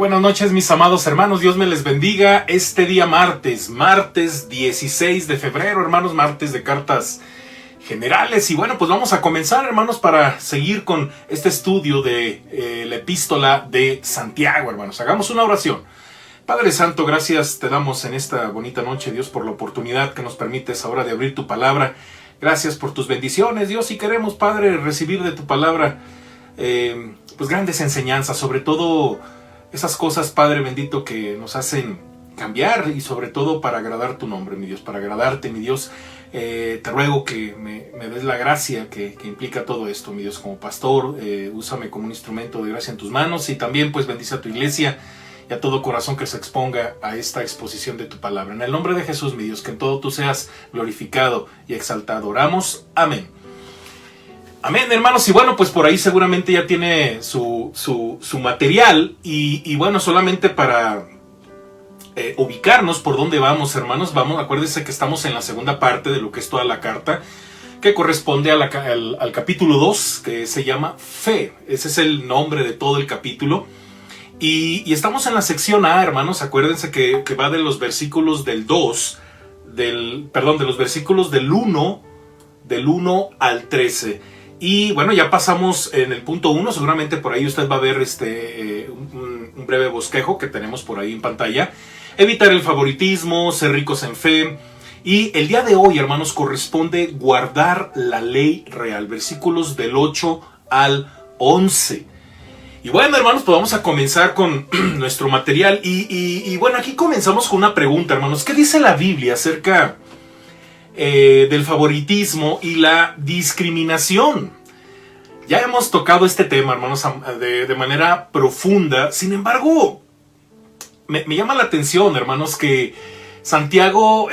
buenas noches, mis amados hermanos, Dios me les bendiga. Este día martes 16 de febrero, hermanos, martes de cartas generales. Y bueno, pues vamos a comenzar, hermanos, para seguir con este estudio de la epístola de Santiago, hermanos. Hagamos una oración. Padre Santo, gracias te damos en esta bonita noche, Dios, por la oportunidad que nos permites ahora de abrir tu palabra. Gracias por tus bendiciones, Dios, y queremos, Padre, recibir de tu palabra pues grandes enseñanzas, sobre todo esas cosas, Padre bendito, que nos hacen cambiar y sobre todo para agradar tu nombre, mi Dios, para agradarte, mi Dios. Te ruego que me des la gracia que implica todo esto, mi Dios, como pastor. Úsame como un instrumento de gracia en tus manos y también pues bendice a tu iglesia y a todo corazón que se exponga a esta exposición de tu palabra. En el nombre de Jesús, mi Dios, que en todo tú seas glorificado y exaltado. Oramos. Amén. Amén, hermanos. Y bueno, pues por ahí seguramente ya tiene su material. Y bueno, solamente para ubicarnos por dónde vamos, hermanos. Acuérdense que estamos en la segunda parte de lo que es toda la carta, que corresponde al capítulo 2, que se llama Fe. Ese es el nombre de todo el capítulo. Y estamos en la sección A, hermanos. Acuérdense que va de los versículos del 2, de los versículos del 1 al 13. Y bueno, ya pasamos en el punto 1, seguramente por ahí usted va a ver un breve bosquejo que tenemos por ahí en pantalla. Evitar el favoritismo, ser ricos en fe. Y el día de hoy, hermanos, corresponde guardar la ley real, versículos del 8 al 11. Y bueno, hermanos, pues vamos a comenzar con nuestro material. Y bueno, aquí comenzamos con una pregunta, hermanos. ¿Qué dice la Biblia acerca del favoritismo y la discriminación? Ya hemos tocado este tema, hermanos, de manera profunda. Sin embargo, me llama la atención, hermanos, que Santiago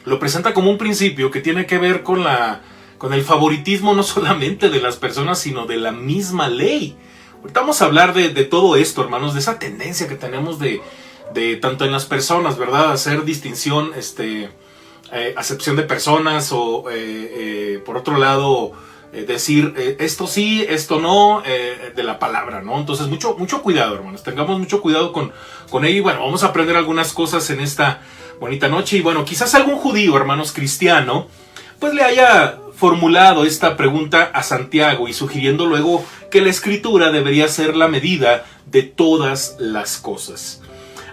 lo presenta como un principio que tiene que ver con el favoritismo no solamente de las personas, sino de la misma ley. Ahorita vamos a hablar de todo esto, hermanos, de esa tendencia que tenemos de tanto en las personas, ¿verdad? Hacer distinción, acepción de personas o por otro lado decir esto sí, esto no, de la palabra, ¿no? Entonces mucho cuidado, hermanos, tengamos mucho cuidado con ello. Y bueno, vamos a aprender algunas cosas en esta bonita noche. Y bueno, quizás algún judío, hermanos, cristiano, pues le haya formulado esta pregunta a Santiago y sugiriendo luego que la escritura debería ser la medida de todas las cosas.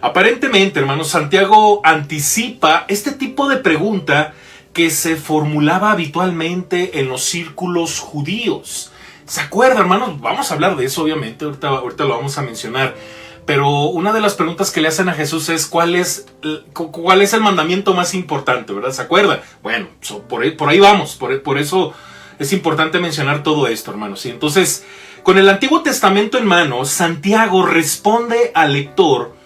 Aparentemente, hermanos, Santiago anticipa este tipo de pregunta que se formulaba habitualmente en los círculos judíos. ¿Se acuerdan, hermanos? Vamos a hablar de eso, obviamente, ahorita lo vamos a mencionar. Pero una de las preguntas que le hacen a Jesús es ¿cuál es el mandamiento más importante, verdad? ¿Se acuerda? Bueno, por ahí vamos, por eso es importante mencionar todo esto, hermanos. Y entonces, con el Antiguo Testamento en mano, Santiago responde al lector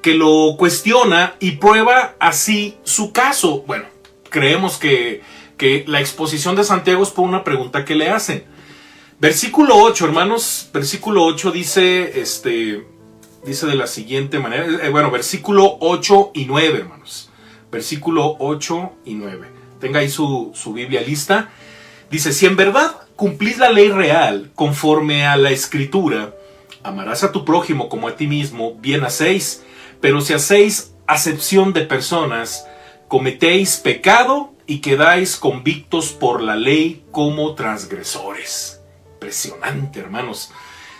que lo cuestiona y prueba así su caso. Bueno, creemos que la exposición de Santiago es por una pregunta que le hacen. Versículo 8, hermanos, versículo 8 dice de la siguiente manera, versículo 8 y 9, hermanos. Versículo 8 y 9. Tenga ahí su Biblia lista. Dice, si en verdad cumplís la ley real conforme a la Escritura, amarás a tu prójimo como a ti mismo, bien hacéis. Pero si hacéis acepción de personas, cometéis pecado y quedáis convictos por la ley como transgresores. Impresionante, hermanos.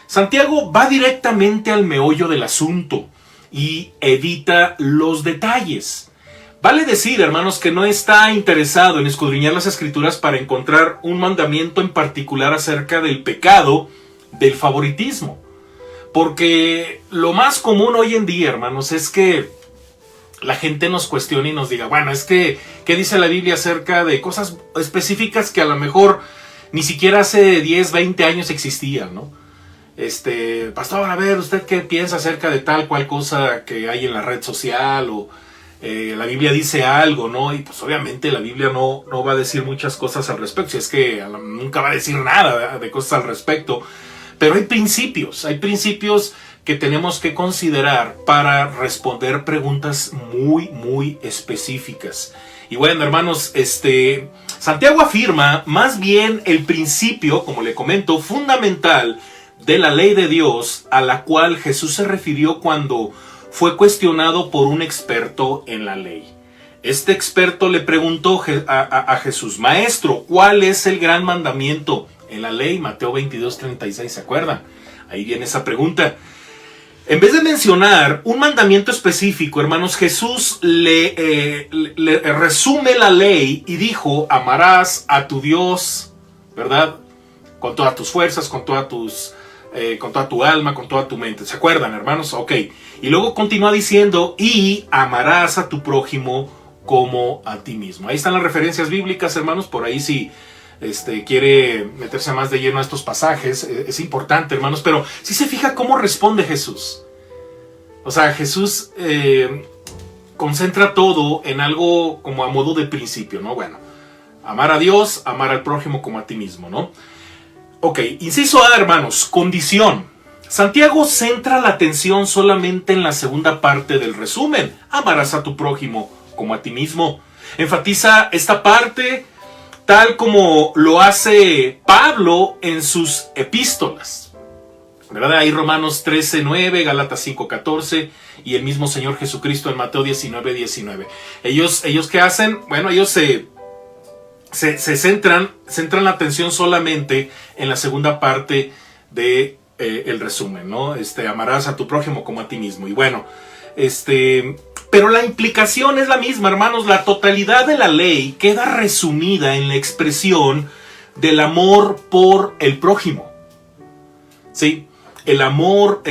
Santiago va directamente al meollo del asunto y evita los detalles. Vale decir, hermanos, que no está interesado en escudriñar las Escrituras para encontrar un mandamiento en particular acerca del pecado del favoritismo. Porque lo más común hoy en día, hermanos, es que la gente nos cuestione y nos diga, bueno, es que, ¿qué dice la Biblia acerca de cosas específicas que a lo mejor ni siquiera hace 10, 20 años existían, ¿no? Pastor, a ver, ¿usted qué piensa acerca de tal cual cosa que hay en la red social? O la Biblia dice algo, ¿no? Y pues obviamente la Biblia no va a decir muchas cosas al respecto, si es que nunca va a decir nada de cosas al respecto. Pero hay principios que tenemos que considerar para responder preguntas muy específicas. Y bueno, hermanos, Santiago afirma más bien el principio, como le comento, fundamental de la ley de Dios a la cual Jesús se refirió cuando fue cuestionado por un experto en la ley. Este experto le preguntó a Jesús: Maestro, ¿cuál es el gran mandamiento en la ley? Mateo 22:36, ¿se acuerdan? Ahí viene esa pregunta. En vez de mencionar un mandamiento específico, hermanos, Jesús le resume la ley y dijo: amarás a tu Dios, ¿verdad? Con todas tus fuerzas, con toda tu alma, con toda tu mente. ¿Se acuerdan, hermanos? Ok. Y luego continúa diciendo: y amarás a tu prójimo como a ti mismo. Ahí están las referencias bíblicas, hermanos. Por ahí si quiere meterse más de lleno a estos pasajes, es importante, hermanos. Pero si se fija cómo responde Jesús. O sea, Jesús concentra todo en algo como a modo de principio, ¿no? Bueno, amar a Dios, amar al prójimo como a ti mismo, ¿no? Ok, inciso A, hermanos, condición. Santiago centra la atención solamente en la segunda parte del resumen: amarás a tu prójimo como a ti mismo. Enfatiza esta parte tal como lo hace Pablo en sus epístolas, ¿verdad? Ahí Romanos 13:9, Gálatas 5:14 y el mismo Señor Jesucristo en Mateo 19:19. Ellos ¿qué hacen? Bueno, ellos se centran la atención solamente en la segunda parte de el resumen, ¿no? Amarás a tu prójimo como a ti mismo. Y bueno, pero la implicación es la misma, hermanos. La totalidad de la ley queda resumida en la expresión del amor por el prójimo. ¿Sí? El amor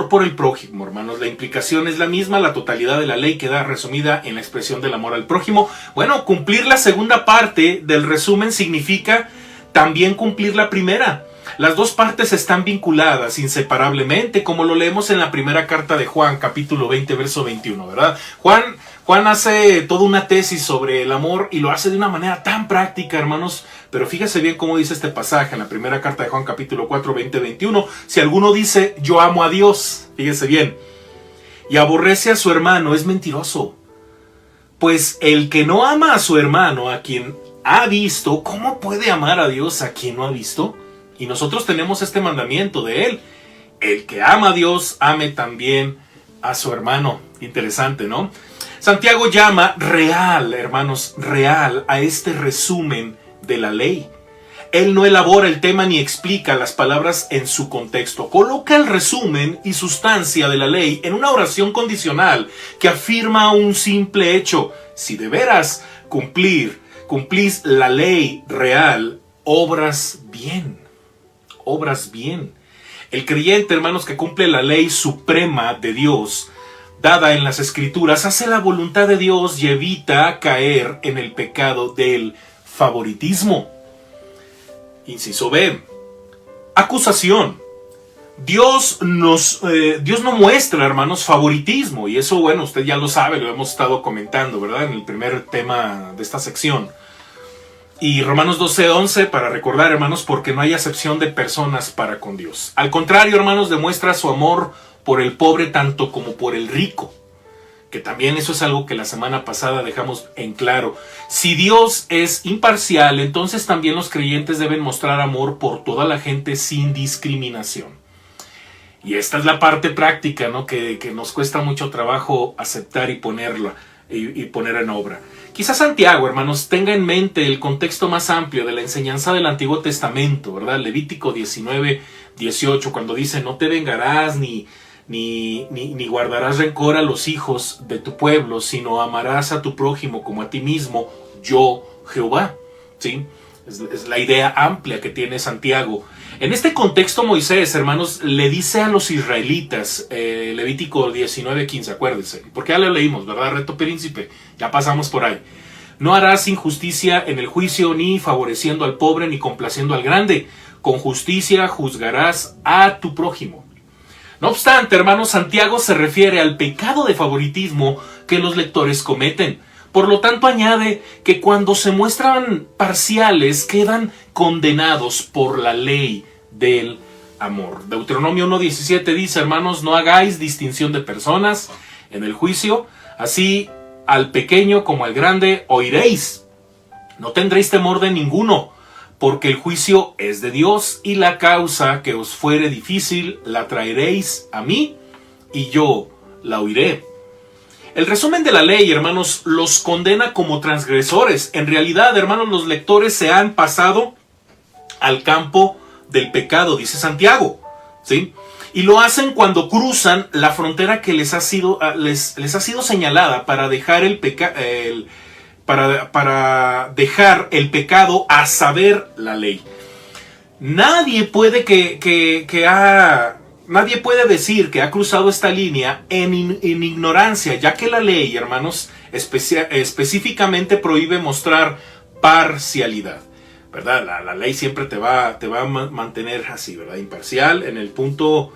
por el prójimo, hermanos. La implicación es la misma. La totalidad de la ley queda resumida en la expresión del amor al prójimo. Bueno, cumplir la segunda parte del resumen significa también cumplir la primera. Las dos partes están vinculadas inseparablemente, como lo leemos en la primera carta de Juan, capítulo 20, verso 21, ¿verdad? Juan hace toda una tesis sobre el amor y lo hace de una manera tan práctica, hermanos. Pero fíjese bien cómo dice este pasaje en la primera carta de Juan, capítulo 4, 20, 21. Si alguno dice: yo amo a Dios, fíjese bien, y aborrece a su hermano, es mentiroso. Pues el que no ama a su hermano, a quien ha visto, ¿cómo puede amar a Dios a quien no ha visto? Y nosotros tenemos este mandamiento de él: el que ama a Dios, ame también a su hermano. Interesante, ¿no? Santiago llama real, hermanos, real a este resumen de la ley. Él no elabora el tema ni explica las palabras en su contexto. Coloca el resumen y sustancia de la ley en una oración condicional que afirma un simple hecho: si de veras cumplís la ley real, obras bien. Obras bien. El creyente, hermanos, que cumple la ley suprema de Dios, dada en las Escrituras, hace la voluntad de Dios y evita caer en el pecado del favoritismo. Inciso B. Acusación. Dios no muestra, hermanos, favoritismo. Y eso, bueno, usted ya lo sabe, lo hemos estado comentando, ¿verdad? En el primer tema de esta sección. Y Romanos 12:11, para recordar, hermanos, porque no hay acepción de personas para con Dios. Al contrario, hermanos, demuestra su amor por el pobre tanto como por el rico. Que también eso es algo que la semana pasada dejamos en claro. Si Dios es imparcial, entonces también los creyentes deben mostrar amor por toda la gente sin discriminación. Y esta es la parte práctica, ¿no? que nos cuesta mucho trabajo aceptar y ponerla y poner en obra. Quizás Santiago, hermanos, tenga en mente el contexto más amplio de la enseñanza del Antiguo Testamento, ¿verdad? Levítico 19:18, cuando dice: no te vengarás ni guardarás rencor a los hijos de tu pueblo, sino amarás a tu prójimo como a ti mismo, yo Jehová. ¿Sí? Es la idea amplia que tiene Santiago. En este contexto, Moisés, hermanos, le dice a los israelitas, Levítico 19:15, acuérdense, porque ya lo leímos, ¿verdad? Reto príncipe, ya pasamos por ahí. No harás injusticia en el juicio, ni favoreciendo al pobre, ni complaciendo al grande. Con justicia juzgarás a tu prójimo. No obstante, hermanos, Santiago se refiere al pecado de favoritismo que los lectores cometen. Por lo tanto, añade que cuando se muestran parciales, quedan condenados por la ley del amor. Deuteronomio 1:17 dice: hermanos, no hagáis distinción de personas en el juicio, así al pequeño como al grande oiréis. No tendréis temor de ninguno, porque el juicio es de Dios, y la causa que os fuere difícil la traeréis a mí, y yo la oiré. El resumen de la ley, hermanos, los condena como transgresores. En realidad, hermanos, los lectores se han pasado al campo del pecado, dice Santiago, ¿sí? Y lo hacen cuando cruzan la frontera que les ha sido señalada para dejar para dejar el pecado, a saber, la ley. Nadie puede nadie puede decir que ha cruzado esta línea en ignorancia, ya que la ley, hermanos, específicamente prohíbe mostrar parcialidad, ¿verdad? La ley siempre te va a mantener así, ¿verdad? Imparcial en el punto.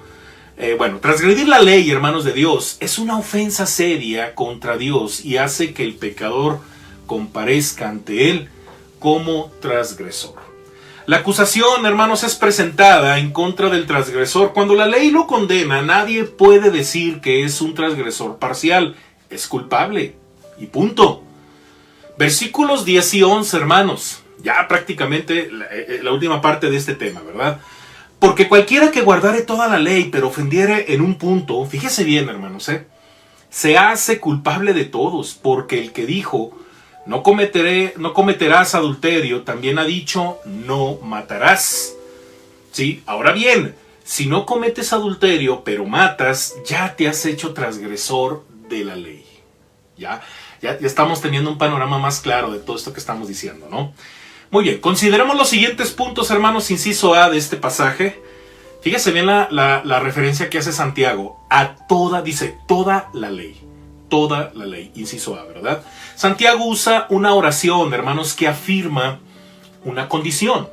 Transgredir la ley, hermanos de Dios, es una ofensa seria contra Dios y hace que el pecador comparezca ante él como transgresor. La acusación, hermanos, es presentada en contra del transgresor. Cuando la ley lo condena, nadie puede decir que es un transgresor parcial. Es culpable. Y punto. Versículos 10 y 11, hermanos. Ya prácticamente la última parte de este tema, ¿verdad? Porque cualquiera que guardare toda la ley, pero ofendiere en un punto, fíjese bien, hermanos, se hace culpable de todos, porque el que dijo, no cometerás adulterio, también ha dicho, no matarás. ¿Sí? Ahora bien, si no cometes adulterio, pero matas, ya te has hecho transgresor de la ley. Ya estamos teniendo un panorama más claro de todo esto que estamos diciendo, ¿no? Muy bien, consideremos los siguientes puntos, hermanos, inciso A de este pasaje. Fíjese bien la referencia que hace Santiago. Dice, toda la ley. Toda la ley, inciso A, ¿verdad? Santiago usa una oración, hermanos, que afirma una condición.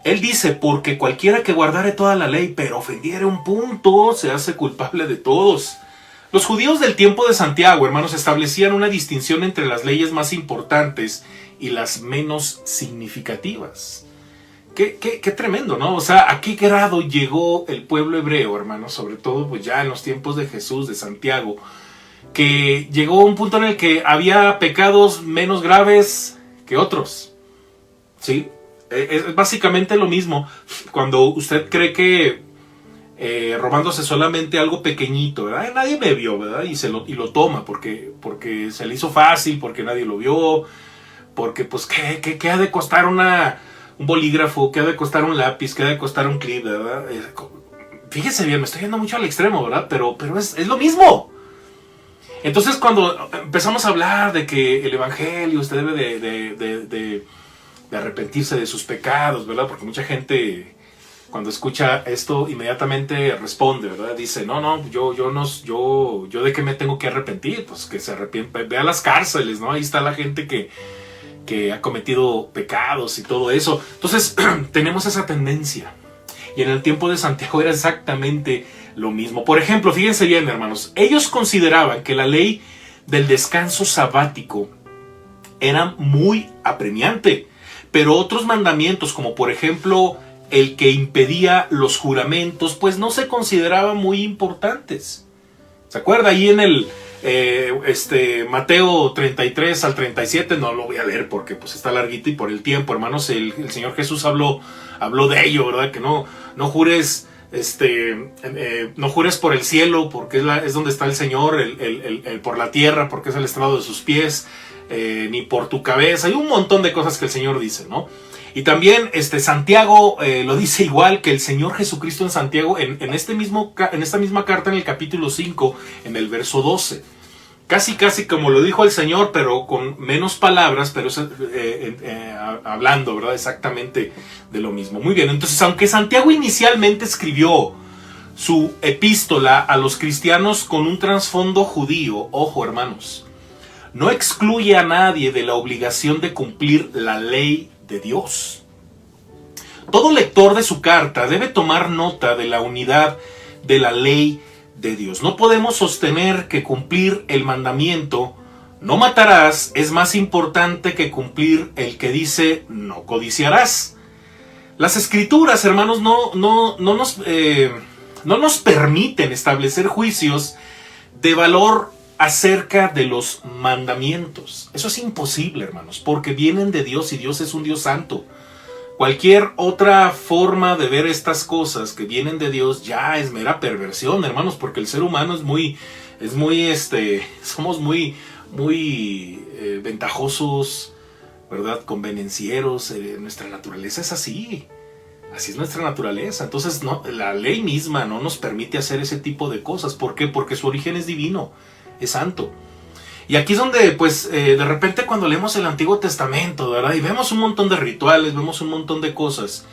Él dice, porque cualquiera que guardare toda la ley, pero ofendiere un punto, se hace culpable de todos. Los judíos del tiempo de Santiago, hermanos, establecían una distinción entre las leyes más importantes y las menos significativas. Qué tremendo, ¿no? O sea, ¿a qué grado llegó el pueblo hebreo, hermanos? Sobre todo, pues ya en los tiempos de Jesús, de Santiago, que llegó a un punto en el que había pecados menos graves que otros. ¿Sí? Es básicamente lo mismo. Cuando usted cree que robándose solamente algo pequeñito, ¿verdad? Nadie me vio, ¿verdad? Y lo toma porque se le hizo fácil, porque nadie lo vio, porque pues ¿qué ha de costar un bolígrafo? ¿Qué ha de costar un lápiz? ¿Qué ha de costar un clip? ¿Verdad? Fíjese bien, me estoy yendo mucho al extremo, ¿verdad? Pero es lo mismo. Entonces, cuando empezamos a hablar de que el evangelio, usted debe de arrepentirse de sus pecados, ¿verdad? Porque mucha gente, cuando escucha esto, inmediatamente responde, ¿verdad? Dice, no, yo de qué me tengo que arrepentir, pues que se arrepiente, ve a las cárceles, ¿no? Ahí está la gente que ha cometido pecados y todo eso. Entonces, tenemos esa tendencia. Y en el tiempo de Santiago era exactamente lo mismo. Por ejemplo, fíjense bien, hermanos, ellos consideraban que la ley del descanso sabático era muy apremiante, pero otros mandamientos, como por ejemplo el que impedía los juramentos, pues no se consideraban muy importantes. ¿Se acuerda? Ahí en el Mateo 33 al 37, no lo voy a leer porque pues está larguito y por el tiempo, hermanos, el Señor Jesús habló de ello, ¿verdad? Que no jures no jures por el cielo, porque es donde está el Señor, por la tierra, porque es el estrado de sus pies, ni por tu cabeza. Hay un montón de cosas que el Señor dice, ¿no? Y también Santiago lo dice igual, que el Señor Jesucristo en Santiago, en esta misma carta, en el capítulo 5, en el verso 12. Casi como lo dijo el Señor, pero con menos palabras, pero hablando, ¿verdad? Exactamente de lo mismo. Muy bien, entonces, aunque Santiago inicialmente escribió su epístola a los cristianos con un trasfondo judío, ojo, hermanos, no excluye a nadie de la obligación de cumplir la ley de Dios. Todo lector de su carta debe tomar nota de la unidad de la ley de Dios. No podemos sostener que cumplir el mandamiento no matarás es más importante que cumplir el que dice no codiciarás. Las escrituras, hermanos, no nos permiten establecer juicios de valor acerca de los mandamientos. Eso es imposible, hermanos, porque vienen de Dios y Dios es un Dios santo. Cualquier otra forma de ver estas cosas que vienen de Dios ya es mera perversión, hermanos, porque el ser humano somos muy ventajosos, ¿verdad? Convenencieros. Nuestra naturaleza es así. Así es nuestra naturaleza. Entonces la ley misma no nos permite hacer ese tipo de cosas. ¿Por qué? Porque su origen es divino, es santo. Y aquí es donde, pues, de repente cuando leemos el Antiguo Testamento, ¿verdad? Y vemos un montón de rituales, vemos un montón de cosas.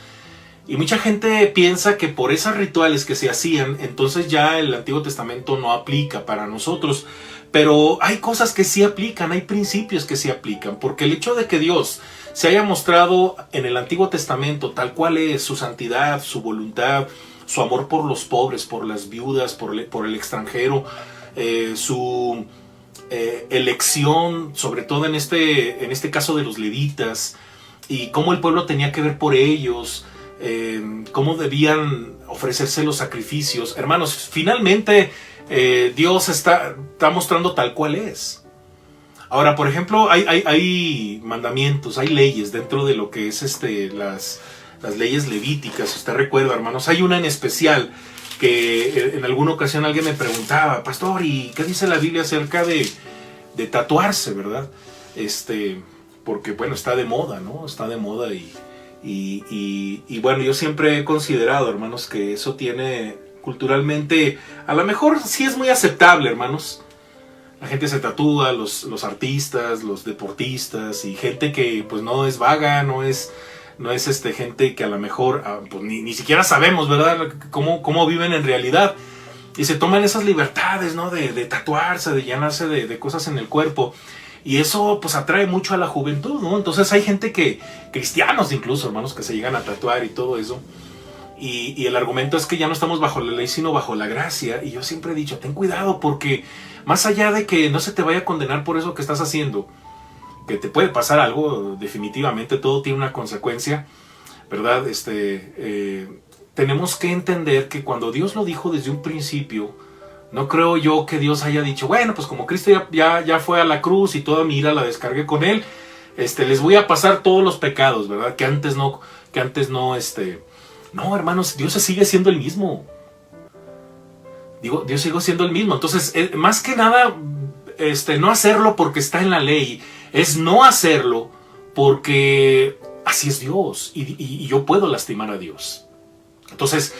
Y mucha gente piensa que por esos rituales que se hacían, entonces ya el Antiguo Testamento no aplica para nosotros. Pero hay cosas que sí aplican, hay principios que sí aplican. Porque el hecho de que Dios se haya mostrado en el Antiguo Testamento tal cual es su santidad, su voluntad, su amor por los pobres, por las viudas, por el extranjero, su elección, sobre todo en este caso de los levitas, y cómo el pueblo tenía que ver por ellos, cómo debían ofrecerse los sacrificios. Hermanos, finalmente Dios está mostrando tal cual es. Ahora, por ejemplo, hay mandamientos, hay leyes dentro de lo que es las leyes levíticas. Si usted recuerda, hermanos, hay una en especial que en alguna ocasión alguien me preguntaba: pastor, ¿y qué dice la Biblia acerca de tatuarse, verdad? Porque bueno, está de moda, ¿no? Está de moda y bueno, yo siempre he considerado, hermanos, que eso tiene culturalmente, a lo mejor sí es muy aceptable, hermanos. La gente se tatúa, los artistas, los deportistas y gente que pues no es vaga, no es gente que a lo mejor pues, ni siquiera sabemos, ¿verdad? Cómo viven en realidad. Y se toman esas libertades, ¿no? De tatuarse, de llenarse de cosas en el cuerpo. Y eso pues atrae mucho a la juventud, ¿no? Entonces hay gente cristianos incluso, hermanos, que se llegan a tatuar y todo eso. Y el argumento es que ya no estamos bajo la ley, sino bajo la gracia. Y yo siempre he dicho, ten cuidado, porque más allá de que no se te vaya a condenar por eso que estás haciendo, que te puede pasar algo, definitivamente todo tiene una consecuencia, ¿verdad? Tenemos que entender que cuando Dios lo dijo desde un principio, no creo yo que Dios haya dicho, bueno, pues como Cristo ya fue a la cruz y toda mi ira la descargué con él, les voy a pasar todos los pecados, ¿verdad? Que antes no, no, hermanos, Dios sigue siendo el mismo. Dios sigue siendo el mismo. Entonces, más que nada, no hacerlo porque está en la ley, es no hacerlo porque así es Dios y yo puedo lastimar a Dios. Entonces,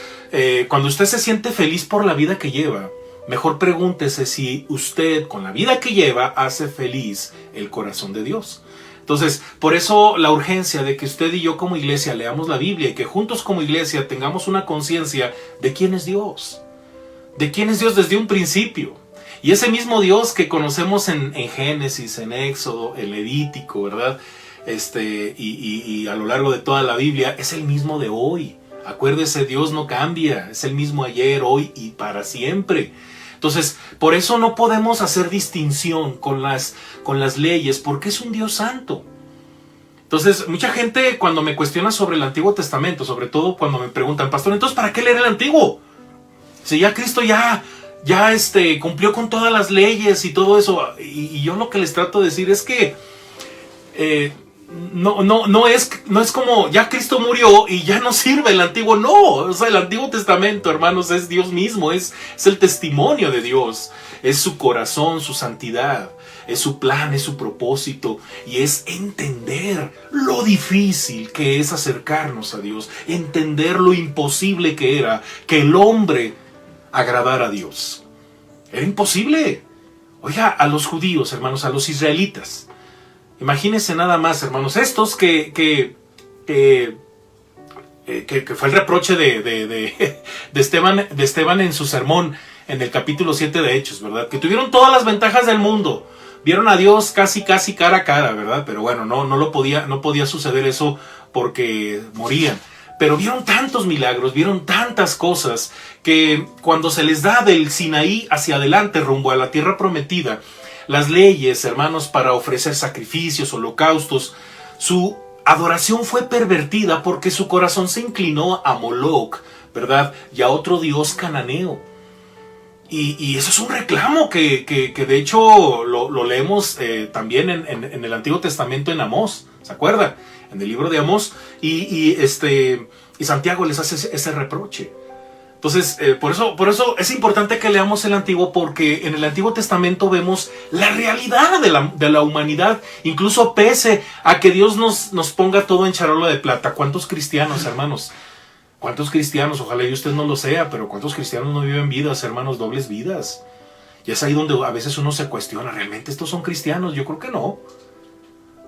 cuando usted se siente feliz por la vida que lleva, mejor pregúntese si usted, con la vida que lleva, hace feliz el corazón de Dios. Entonces, por eso la urgencia de que usted y yo como iglesia leamos la Biblia y que juntos como iglesia tengamos una conciencia de quién es Dios. De quién es Dios desde un principio. Y ese mismo Dios que conocemos en Génesis, en Éxodo, en Levítico, ¿verdad? Y a lo largo de toda la Biblia, es el mismo de hoy. Acuérdese, Dios no cambia, es el mismo ayer, hoy y para siempre. Entonces, por eso no podemos hacer distinción con las leyes, porque es un Dios santo. Entonces, mucha gente cuando me cuestiona sobre el Antiguo Testamento, sobre todo cuando me preguntan, pastor, entonces, ¿para qué leer el Antiguo? Si ya Cristo ya cumplió con todas las leyes y todo eso. Y yo lo que les trato de decir es que no es como ya Cristo murió y ya no sirve el Antiguo. No, o sea, el Antiguo Testamento, hermanos, es Dios mismo, es el testimonio de Dios, es su corazón, su santidad, es su plan, es su propósito, y es entender lo difícil que es acercarnos a Dios, entender lo imposible que era que el hombre agradara a Dios. Era imposible. Oiga, a los judíos, hermanos, a los israelitas, imagínense nada más, hermanos, estos que fue el reproche de Esteban en su sermón en el capítulo 7 de Hechos, ¿verdad? Que tuvieron todas las ventajas del mundo, vieron a Dios casi cara a cara, ¿verdad? Pero bueno, no podía suceder eso porque morían. Pero vieron tantos milagros, vieron tantas cosas, que cuando se les da del Sinaí hacia adelante rumbo a la tierra prometida, las leyes, hermanos, para ofrecer sacrificios, holocaustos, su adoración fue pervertida porque su corazón se inclinó a Moloc, ¿verdad? Y a otro dios cananeo. Y eso es un reclamo que de hecho lo leemos también en el Antiguo Testamento en Amós, ¿se acuerda? En el libro de Amós, y Santiago les hace ese reproche. Entonces, por eso es importante que leamos el Antiguo, porque en el Antiguo Testamento vemos la realidad de la humanidad, incluso pese a que Dios nos ponga todo en charola de plata. ¿Cuántos cristianos, hermanos? ¿Cuántos cristianos? Ojalá y usted no lo sea, pero ¿cuántos cristianos no viven vidas, hermanos, dobles vidas? Y es ahí donde a veces uno se cuestiona, ¿realmente estos son cristianos? Yo creo que no.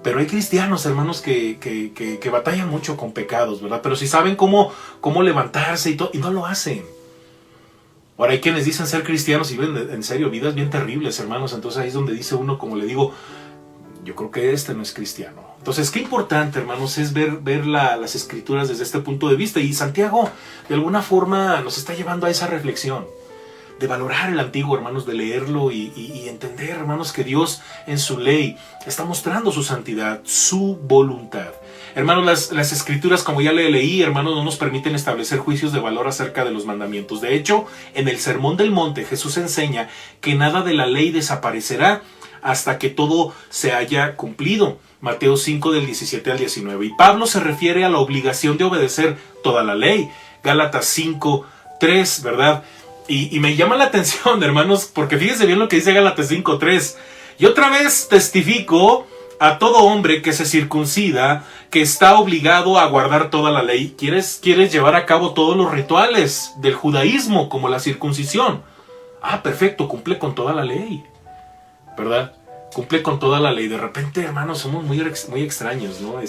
Pero hay cristianos, hermanos, que batallan mucho con pecados, ¿verdad? Pero sí saben cómo levantarse y no lo hacen. Ahora hay quienes dicen ser cristianos y viven en serio vidas bien terribles, hermanos. Entonces ahí es donde dice uno, como le digo, yo creo que este no es cristiano. Entonces, qué importante, hermanos, es ver las Escrituras desde este punto de vista. Y Santiago, de alguna forma, nos está llevando a esa reflexión, de valorar el Antiguo, hermanos, de leerlo y entender, hermanos, que Dios en su ley está mostrando su santidad, su voluntad. Hermanos, las Escrituras, como ya le leí, hermanos, no nos permiten establecer juicios de valor acerca de los mandamientos. De hecho, en el Sermón del Monte, Jesús enseña que nada de la ley desaparecerá hasta que todo se haya cumplido. Mateo 5 del 17 al 19. Y Pablo se refiere a la obligación de obedecer toda la ley. Gálatas 5, 3, ¿verdad? Y me llama la atención, hermanos, porque fíjense bien lo que dice Gálatas 5, 3. Y otra vez testifico a todo hombre que se circuncida, que está obligado a guardar toda la ley. ¿Quieres llevar a cabo todos los rituales del judaísmo, como la circuncisión? Ah, perfecto, cumple con toda la ley, ¿verdad? Cumple con toda la ley. De repente, hermanos, somos muy extraños, ¿no?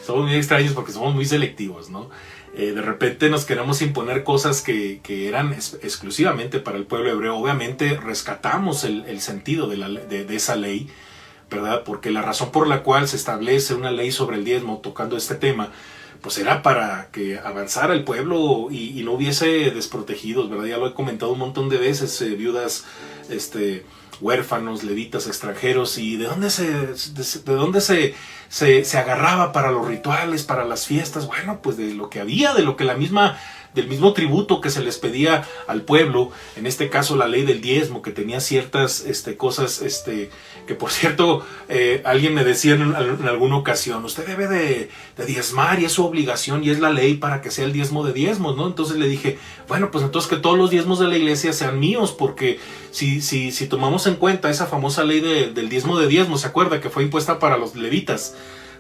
Somos muy extraños porque somos muy selectivos, ¿no? De repente nos queremos imponer cosas que eran exclusivamente para el pueblo hebreo. Obviamente rescatamos el sentido de esa ley, ¿verdad? Porque la razón por la cual se establece una ley sobre el diezmo tocando este tema, pues era para que avanzara el pueblo y no hubiese desprotegidos, ¿verdad? Ya lo he comentado un montón de veces, viudas, huérfanos, levitas, extranjeros. ¿Y de dónde se agarraba para los rituales, para las fiestas? Bueno, pues de lo que había, del mismo tributo que se les pedía al pueblo, en este caso la ley del diezmo, que tenía ciertas cosas, que por cierto, alguien me decía en alguna ocasión, usted debe de diezmar, y es su obligación, y es la ley para que sea el diezmo de diezmos, ¿no? Entonces le dije, bueno, pues entonces que todos los diezmos de la iglesia sean míos, porque si tomamos en cuenta esa famosa ley del diezmo de diezmos, ¿se acuerda? Que fue impuesta para los levitas,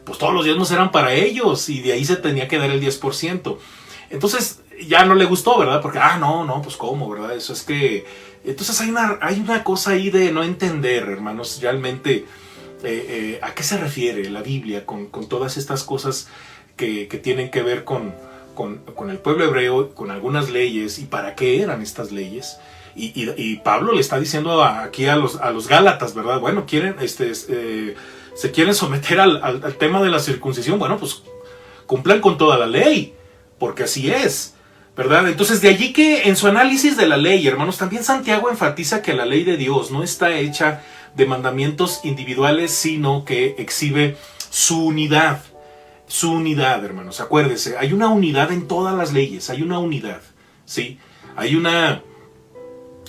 pues todos los diezmos eran para ellos, y de ahí se tenía que dar el 10%. Entonces ya no le gustó, ¿verdad? Porque, no, pues cómo, ¿verdad? Eso es que... Entonces hay una cosa ahí de no entender, hermanos, realmente a qué se refiere la Biblia con todas estas cosas que tienen que ver con el pueblo hebreo, con algunas leyes, y para qué eran estas leyes. Y Pablo le está diciendo aquí a los Gálatas, ¿verdad? Bueno, se quieren someter al tema de la circuncisión. Bueno, pues cumplan con toda la ley, porque así es, ¿verdad? Entonces, de allí que en su análisis de la ley, hermanos, también Santiago enfatiza que la ley de Dios no está hecha de mandamientos individuales, sino que exhibe su unidad. Su unidad, hermanos. Acuérdese, hay una unidad en todas las leyes, hay una unidad, ¿sí? Hay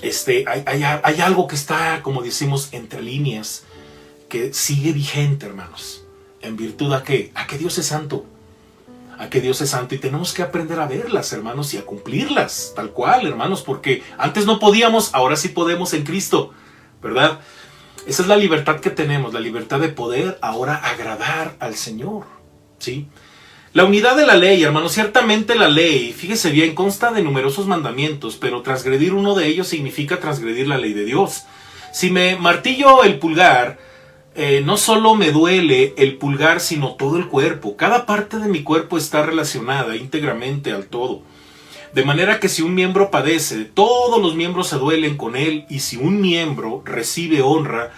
hay algo que está, como decimos, entre líneas, que sigue vigente, hermanos. ¿En virtud a qué? A que Dios es santo. A que Dios es santo, y tenemos que aprender a verlas, hermanos, y a cumplirlas, tal cual, hermanos, porque antes no podíamos, ahora sí podemos en Cristo, ¿verdad? Esa es la libertad que tenemos, la libertad de poder ahora agradar al Señor, ¿sí? La unidad de la ley, hermanos, ciertamente la ley, fíjese bien, consta de numerosos mandamientos, pero transgredir uno de ellos significa transgredir la ley de Dios. Si me martillo el pulgar, no solo me duele el pulgar, sino todo el cuerpo. Cada parte de mi cuerpo está relacionada íntegramente al todo. De manera que si un miembro padece, todos los miembros se duelen con él, y si un miembro recibe honra,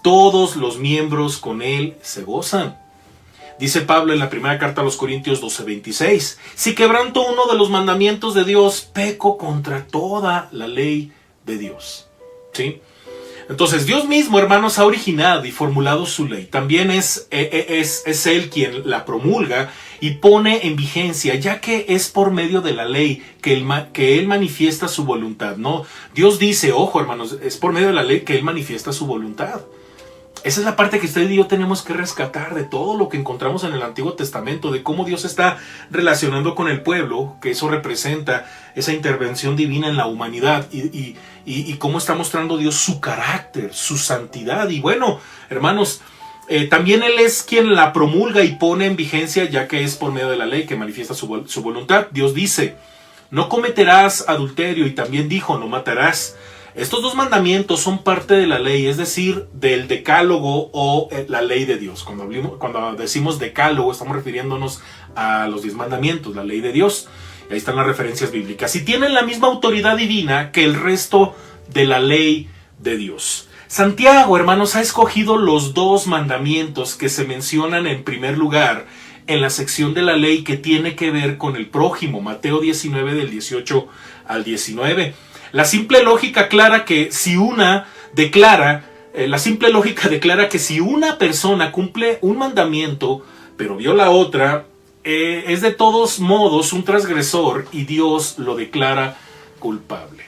todos los miembros con él se gozan. Dice Pablo en la primera carta a los Corintios 12:26, si quebranto uno de los mandamientos de Dios, peco contra toda la ley de Dios. ¿Sí? Entonces Dios mismo, hermanos, ha originado y formulado su ley. También es Él quien la promulga y pone en vigencia, ya que es por medio de la ley que Él manifiesta su voluntad, ¿no? Dios dice, ojo hermanos, es por medio de la ley que Él manifiesta su voluntad. Esa es la parte que usted y yo tenemos que rescatar de todo lo que encontramos en el Antiguo Testamento, de cómo Dios está relacionando con el pueblo, que eso representa esa intervención divina en la humanidad y cómo está mostrando Dios su carácter, su santidad. Y bueno, hermanos, también Él es quien la promulga y pone en vigencia, ya que es por medio de la ley que manifiesta su voluntad. Dios dice, no cometerás adulterio, y también dijo, no matarás. Estos dos mandamientos son parte de la ley, es decir, del decálogo o la ley de Dios. Cuando decimos decálogo, estamos refiriéndonos a los 10 mandamientos, la ley de Dios. Y ahí están las referencias bíblicas. Y tienen la misma autoridad divina que el resto de la ley de Dios. Santiago, hermanos, ha escogido los 2 mandamientos que se mencionan en primer lugar en la sección de la ley que tiene que ver con el prójimo. Mateo 19, del 18 al 19. La simple lógica declara que si una persona cumple un mandamiento, pero viola otra, es de todos modos un transgresor y Dios lo declara culpable.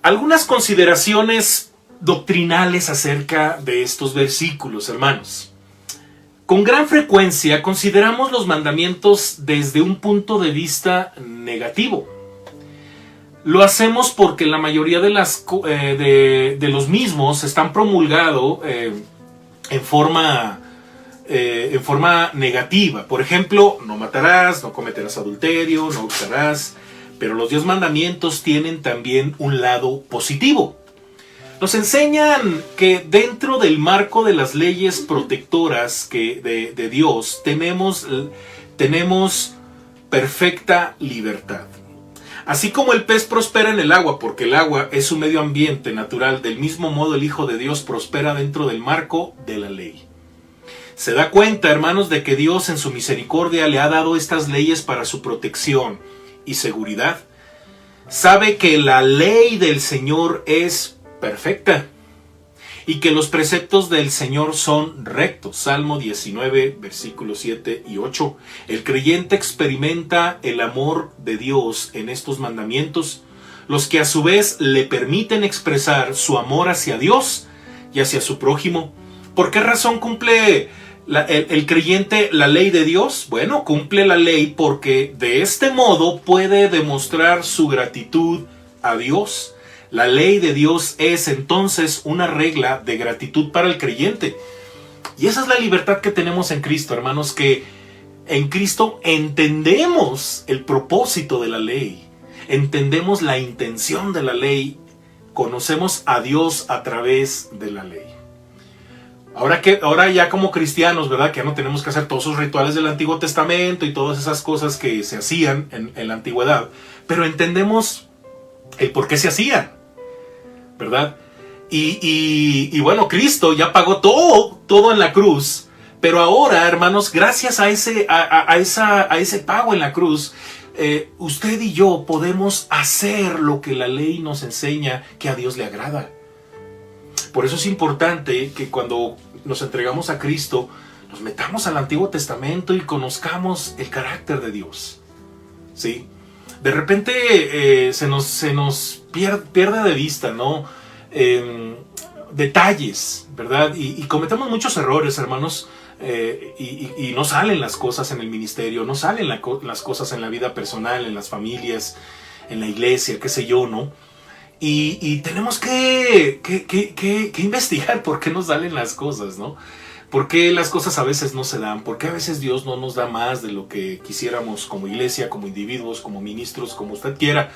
Algunas consideraciones doctrinales acerca de estos versículos, hermanos. Con gran frecuencia consideramos los mandamientos desde un punto de vista negativo. Lo hacemos porque la mayoría de los mismos están promulgados en forma negativa. Por ejemplo, no matarás, no cometerás adulterio, no hurtarás. Pero los 10 mandamientos tienen también un lado positivo. Nos enseñan que dentro del marco de las leyes protectoras de Dios tenemos perfecta libertad. Así como el pez prospera en el agua porque el agua es un medio ambiente natural, del mismo modo el Hijo de Dios prospera dentro del marco de la ley. Se da cuenta, hermanos, de que Dios en su misericordia le ha dado estas leyes para su protección y seguridad. Sabe que la ley del Señor es perfecta y que los preceptos del Señor son rectos. Salmo 19, versículos 7 y 8. El creyente experimenta el amor de Dios en estos mandamientos, los que a su vez le permiten expresar su amor hacia Dios y hacia su prójimo. ¿Por qué razón cumple el creyente la ley de Dios? Bueno, cumple la ley porque de este modo puede demostrar su gratitud a Dios. La ley de Dios es entonces una regla de gratitud para el creyente. Y esa es la libertad que tenemos en Cristo, hermanos, que en Cristo entendemos el propósito de la ley, entendemos la intención de la ley, conocemos a Dios a través de la ley. Ahora ya como cristianos, ¿verdad? Que ya no tenemos que hacer todos esos rituales del Antiguo Testamento y todas esas cosas que se hacían en la antigüedad, pero entendemos el por qué se hacían, ¿verdad? Y bueno, Cristo ya pagó todo en la cruz, pero ahora, hermanos, gracias a ese pago en la cruz, usted y yo podemos hacer lo que la ley nos enseña que a Dios le agrada. Por eso es importante que cuando nos entregamos a Cristo, nos metamos al Antiguo Testamento y conozcamos el carácter de Dios, ¿sí? De repente se nos pierde de vista, ¿no? Detalles, ¿verdad? Y cometemos muchos errores, hermanos, y no salen las cosas en el ministerio, no salen las cosas en la vida personal, en las familias, en la iglesia, qué sé yo, ¿no? Y tenemos que investigar por qué nos salen las cosas, ¿no? ¿Por qué las cosas a veces no se dan? ¿Por qué a veces Dios no nos da más de lo que quisiéramos como iglesia, como individuos, como ministros, como usted quiera?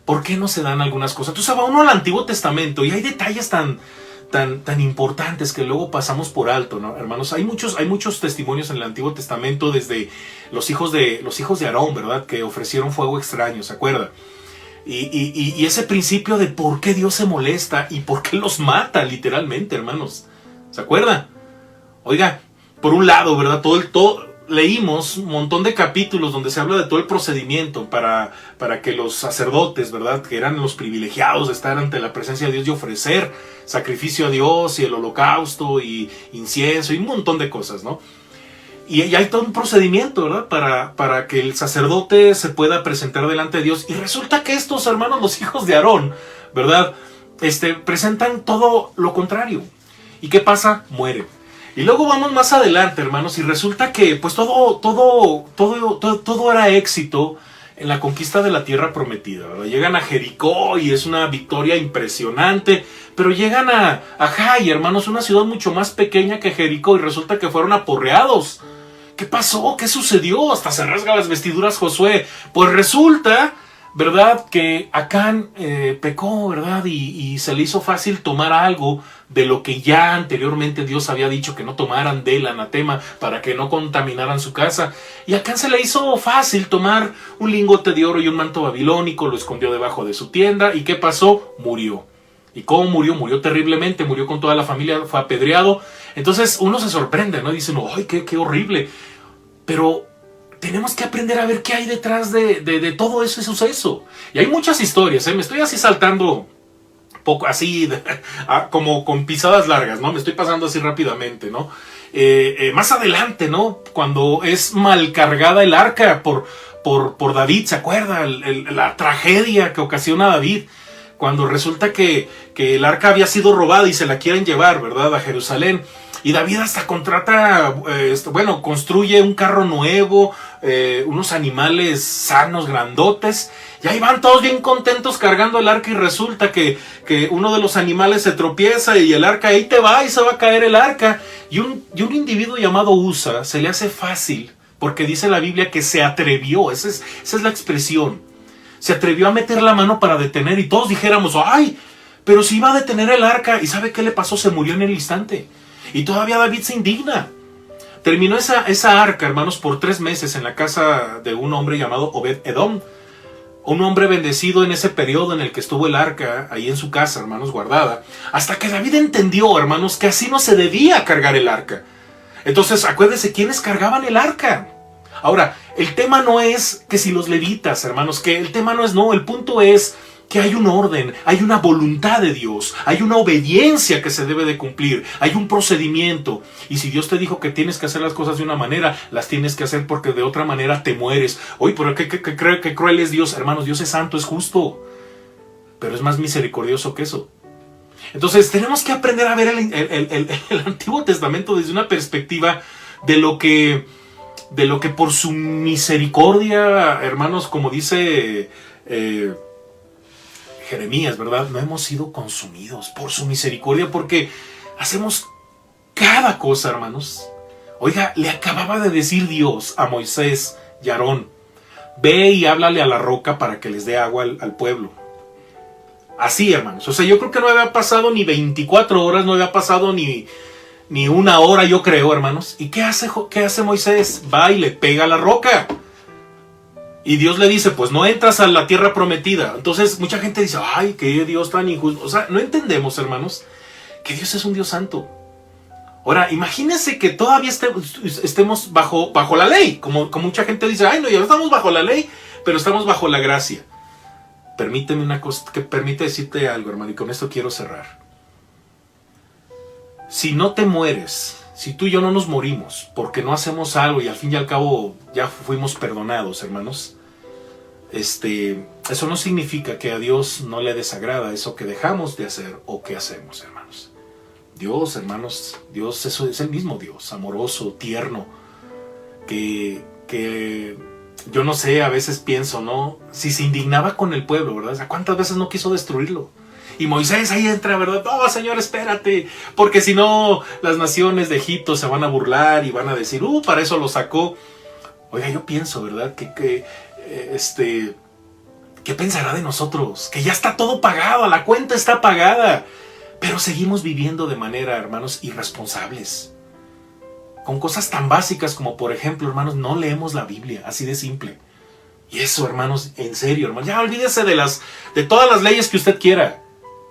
¿Por qué no se dan algunas cosas? Entonces va uno al Antiguo Testamento y hay detalles tan importantes que luego pasamos por alto, ¿no, hermanos? Hay muchos testimonios en el Antiguo Testamento, desde los hijos de Aarón, ¿verdad? Que ofrecieron fuego extraño, ¿se acuerda? Y ese principio de por qué Dios se molesta y por qué los mata, literalmente, hermanos. ¿Se acuerda? Oiga, por un lado, ¿verdad? Leímos un montón de capítulos donde se habla de todo el procedimiento para que los sacerdotes, ¿verdad? Que eran los privilegiados de estar ante la presencia de Dios y ofrecer sacrificio a Dios y el holocausto y incienso y un montón de cosas, ¿no? Y hay todo un procedimiento, ¿verdad? Para que el sacerdote se pueda presentar delante de Dios. Y resulta que estos hermanos, los hijos de Aarón, ¿verdad? Presentan todo lo contrario. ¿Y qué pasa? Mueren. Y luego vamos más adelante, hermanos, y resulta que pues todo era éxito en la conquista de la tierra prometida, ¿verdad? Llegan a Jericó y es una victoria impresionante, pero llegan a Jai, hermanos, una ciudad mucho más pequeña que Jericó, y resulta que fueron aporreados. ¿Qué pasó? ¿Qué sucedió? Hasta se rasga las vestiduras Josué. Pues resulta, ¿verdad?, que Acán pecó, ¿verdad? Y se le hizo fácil tomar algo de lo que ya anteriormente Dios había dicho que no tomaran del anatema para que no contaminaran su casa. Y a Acán se le hizo fácil tomar un lingote de oro y un manto babilónico, lo escondió debajo de su tienda. ¿Y qué pasó? Murió. ¿Y cómo murió? Murió terriblemente, murió con toda la familia, fue apedreado. Entonces uno se sorprende, ¿no? Y dice, no, ¡ay, qué horrible! Pero tenemos que aprender a ver qué hay detrás de todo ese suceso. Y hay muchas historias, ¿eh? Me estoy así saltando poco así, como con pisadas largas, ¿no? Me estoy pasando así rápidamente, ¿no? Más adelante, ¿no? Cuando es mal cargada el arca por David, ¿se acuerda? La tragedia que ocasiona David. Cuando resulta que el arca había sido robada y se la quieren llevar, ¿verdad?, a Jerusalén. Y David hasta construye un carro nuevo, unos animales sanos, grandotes, y ahí van todos bien contentos cargando el arca, y resulta que uno de los animales se tropieza y el arca ahí te va y se va a caer el arca. Y un individuo llamado Usa se le hace fácil, porque dice la Biblia que se atrevió, esa es la expresión, se atrevió a meter la mano para detener, y todos dijéramos, ¡ay! Pero si iba a detener el arca, ¿y sabe qué le pasó? Se murió en el instante. Y todavía David se indigna. Terminó esa arca, hermanos, por 3 meses en la casa de un hombre llamado Obed-Edom. Un hombre bendecido en ese periodo en el que estuvo el arca, ahí en su casa, hermanos, guardada. Hasta que David entendió, hermanos, que así no se debía cargar el arca. Entonces, acuérdense, ¿quiénes cargaban el arca? Ahora, el tema no es que si los levitas, hermanos, que el tema no es el punto es que hay un orden, hay una voluntad de Dios, hay una obediencia que se debe de cumplir, hay un procedimiento. Y si Dios te dijo que tienes que hacer las cosas de una manera, las tienes que hacer, porque de otra manera te mueres. Oye, pero qué cruel es Dios, hermanos. Dios es santo, es justo, pero es más misericordioso que eso. Entonces tenemos que aprender a ver el Antiguo Testamento desde una perspectiva de lo que por su misericordia, hermanos, como dice Jeremías, ¿verdad?, no hemos sido consumidos por su misericordia, porque hacemos cada cosa, hermanos. Oiga, le acababa de decir Dios a Moisés y a Aarón, ve y háblale a la roca para que les dé agua al pueblo. Así, hermanos. O sea, yo creo que no había pasado ni 24 horas, no había pasado ni 1 hora, yo creo, hermanos. ¿Y qué hace Moisés? Va y le pega a la roca. Y Dios le dice, pues no entras a la tierra prometida. Entonces mucha gente dice, ay, qué Dios tan injusto. O sea, no entendemos, hermanos, que Dios es un Dios santo. Ahora, imagínense que todavía estemos bajo la ley. Como mucha gente dice, ay, no, ya no estamos bajo la ley, pero estamos bajo la gracia. Permíteme una cosa, permite decirte algo, hermano, y con esto quiero cerrar. Si no te mueres, si tú y yo no nos morimos porque no hacemos algo y al fin y al cabo ya fuimos perdonados, hermanos, eso no significa que a Dios no le desagrada eso que dejamos de hacer o que hacemos, hermanos. Dios, hermanos, Dios es el mismo Dios, amoroso, tierno, que yo no sé, a veces pienso, ¿no? Si se indignaba con el pueblo, ¿verdad? O sea, ¿cuántas veces no quiso destruirlo? Y Moisés ahí entra, ¿verdad? No, Señor, espérate, porque si no, las naciones de Egipto se van a burlar y van a decir, para eso lo sacó. Oiga, yo pienso, ¿verdad? ¿Qué pensará de nosotros? Que ya está todo pagado, la cuenta está pagada, pero seguimos viviendo de manera, hermanos, irresponsables. Con cosas tan básicas como, por ejemplo, hermanos, no leemos la Biblia, así de simple. Y eso, hermanos, en serio, hermanos, ya olvídese de todas las leyes que usted quiera.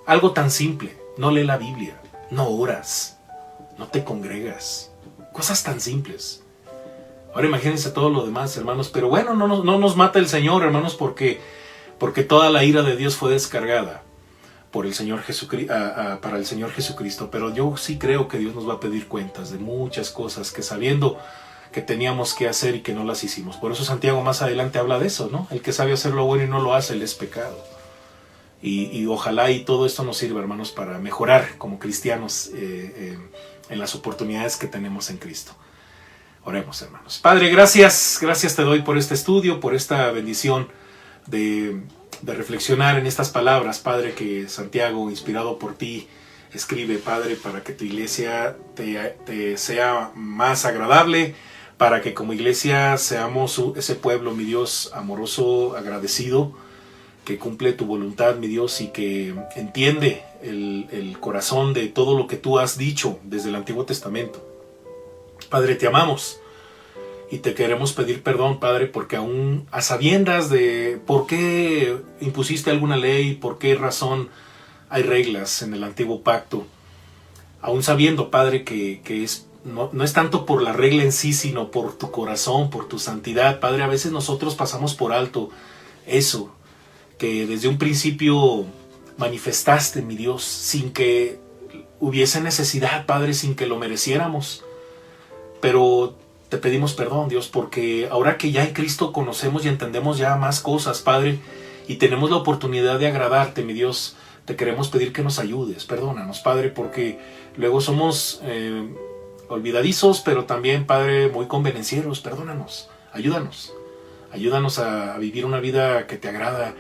Algo tan simple, no lee la Biblia, no oras, no te congregas, cosas tan simples. Ahora imagínense todo lo demás, hermanos, pero bueno, no nos mata el Señor, hermanos, porque toda la ira de Dios fue descargada por el Señor para el Señor Jesucristo. Pero yo sí creo que Dios nos va a pedir cuentas de muchas cosas que sabiendo que teníamos que hacer y que no las hicimos. Por eso Santiago más adelante habla de eso, ¿no? El que sabe hacer lo bueno y no lo hace, le es pecado. Y ojalá y todo esto nos sirva, hermanos, para mejorar como cristianos en las oportunidades que tenemos en Cristo. Oremos, hermanos. Padre, gracias te doy por este estudio, por esta bendición de reflexionar en estas palabras, Padre, que Santiago, inspirado por ti, escribe, Padre, para que tu iglesia te sea más agradable, para que como iglesia seamos ese pueblo, mi Dios, amoroso, agradecido, que cumple tu voluntad, mi Dios, y que entiende el corazón de todo lo que tú has dicho desde el Antiguo Testamento. Padre, te amamos y te queremos pedir perdón, Padre, porque aún a sabiendas de por qué impusiste alguna ley, por qué razón hay reglas en el Antiguo Pacto, aún sabiendo, Padre, que no es tanto por la regla en sí, sino por tu corazón, por tu santidad, Padre, a veces nosotros pasamos por alto eso, que desde un principio manifestaste, mi Dios, sin que hubiese necesidad, Padre, sin que lo mereciéramos. Pero te pedimos perdón, Dios, porque ahora que ya en Cristo conocemos y entendemos ya más cosas, Padre, y tenemos la oportunidad de agradarte, mi Dios, te queremos pedir que nos ayudes. Perdónanos, Padre, porque luego somos olvidadizos, pero también, Padre, muy convenencieros. Perdónanos, ayúdanos. Ayúdanos a vivir una vida que te agrada,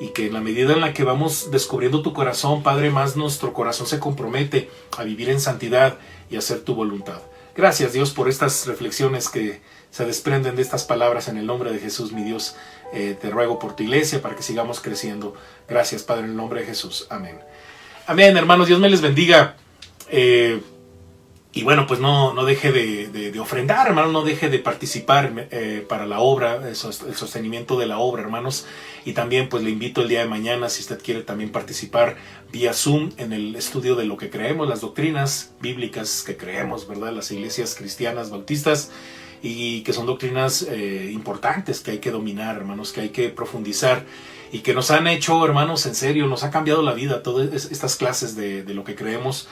y que en la medida en la que vamos descubriendo tu corazón, Padre, más nuestro corazón se compromete a vivir en santidad y a hacer tu voluntad. Gracias, Dios, por estas reflexiones que se desprenden de estas palabras. En el nombre de Jesús, mi Dios, te ruego por tu iglesia para que sigamos creciendo. Gracias, Padre, en el nombre de Jesús. Amén. Amén, hermanos. Dios me les bendiga. Y bueno, pues no deje de ofrendar, hermano, no deje de participar para la obra, el sostenimiento de la obra, hermanos. Y también pues le invito el día de mañana, si usted quiere también participar vía Zoom en el estudio de lo que creemos, las doctrinas bíblicas que creemos, ¿verdad? Las iglesias cristianas bautistas, y que son doctrinas importantes que hay que dominar, hermanos, que hay que profundizar, y que nos han hecho, hermanos, en serio, nos ha cambiado la vida todas estas clases de lo que creemos.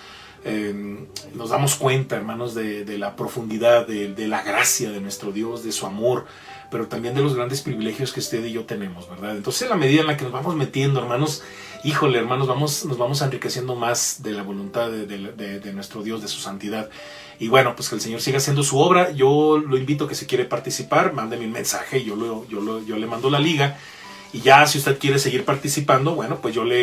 Nos damos cuenta, hermanos, de la profundidad, de la gracia de nuestro Dios, de su amor, pero también de los grandes privilegios que usted y yo tenemos, ¿verdad? Entonces, en la medida en la que nos vamos metiendo, hermanos, híjole, hermanos, nos vamos enriqueciendo más de la voluntad de nuestro Dios, de su santidad. Y bueno, pues que el Señor siga haciendo su obra. Yo lo invito, que si quiere participar, mándeme un mensaje, yo le mando la liga. Y ya, si usted quiere seguir participando, bueno, pues yo lo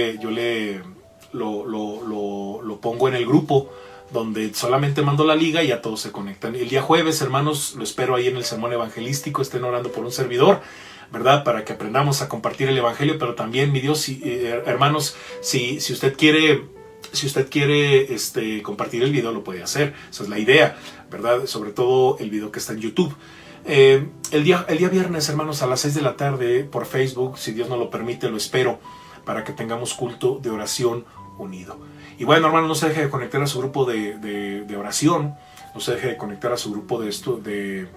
pongo en el grupo donde solamente mando la liga y ya todos se conectan. El día jueves, hermanos, lo espero ahí en el sermón evangelístico. Estén orando por un servidor, ¿verdad? Para que aprendamos a compartir el evangelio, pero también, mi Dios, hermanos, si usted quiere compartir el video, lo puede hacer. Esa es la idea, ¿verdad? Sobre todo el video que está en YouTube. El día viernes, hermanos, a las 6 de la tarde por Facebook, si Dios nos lo permite, lo espero, para que tengamos culto de oración unido. Y bueno, hermano, no se deje de conectar a su grupo de oración, no se deje de conectar a su grupo de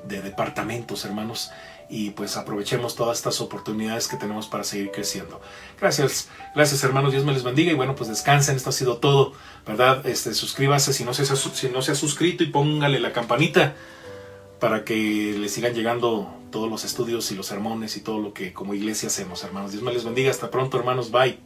departamentos, hermanos, y pues aprovechemos todas estas oportunidades que tenemos para seguir creciendo. Gracias, hermanos, Dios me les bendiga, y bueno, pues descansen. Esto ha sido todo, ¿verdad? Suscríbase si no se ha suscrito, y póngale la campanita para que le sigan llegando todos los estudios y los sermones y todo lo que como iglesia hacemos, hermanos. Dios me les bendiga. Hasta pronto, hermanos. Bye.